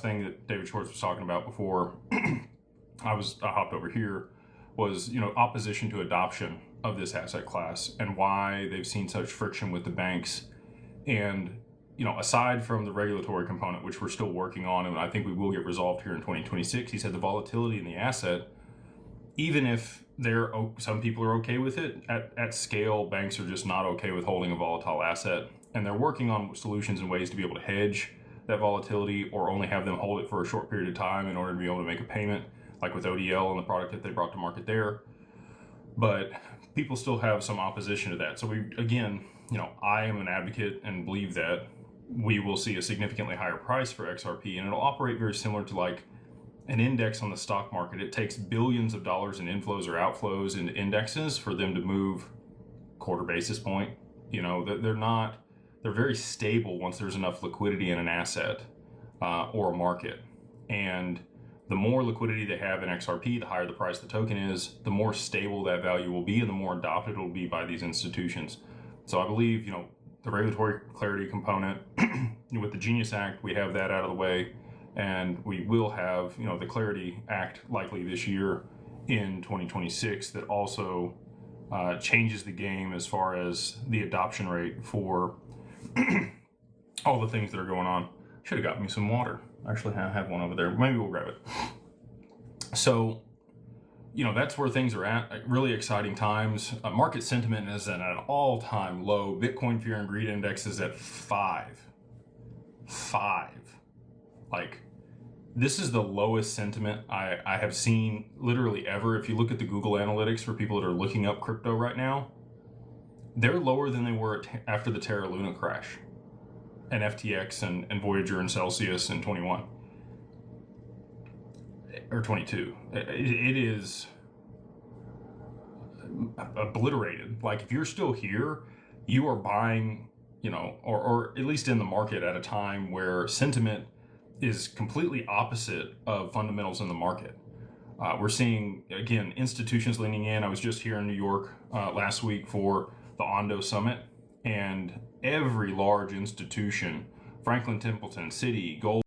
thing that David Schwartz was talking about before I hopped over here was, opposition to adoption of this asset class and why they've seen such friction with the banks. And, aside from the regulatory component, which we're still working on, and I think we will get resolved here in 2026, he said the volatility in the asset, even if some people are okay with it, at scale, banks are just not okay with holding a volatile asset. And they're working on solutions and ways to be able to hedge that volatility or only have them hold it for a short period of time in order to be able to make a payment, like with ODL and the product that they brought to market there. But people still have some opposition to that. So I am an advocate and believe that we will see a significantly higher price for XRP, and it'll operate very similar to like an index on the stock market. It takes billions of dollars in inflows or outflows into indexes for them to move quarter basis point. They're very stable once there's enough liquidity in an asset or a market. And the more liquidity they have in XRP, the higher the price of the token is, the more stable that value will be and the more adopted it will be by these institutions. So I believe, the regulatory clarity component with the Genius Act, we have that out of the way, and we will have, the Clarity Act likely this year in 2026 that also changes the game as far as the adoption rate for all the things that are going on. Should have got me some water. Actually, I have one over there. Maybe we'll grab it. So, that's where things are at. Really exciting times. Market sentiment is at an all-time low. Bitcoin Fear and Greed Index is at 5. Like, this is the lowest sentiment I have seen literally ever. If you look at the Google Analytics for people that are looking up crypto right now, they're lower than they were after the Terra Luna crash and FTX and Voyager and Celsius in 21 or 22. It is obliterated. Like, if you're still here, you are buying, or at least in the market at a time where sentiment is completely opposite of fundamentals in the market. We're seeing, again, institutions leaning in. I was just here in New York last week for the Ondo Summit, and every large institution, Franklin Templeton, Citi, Gold,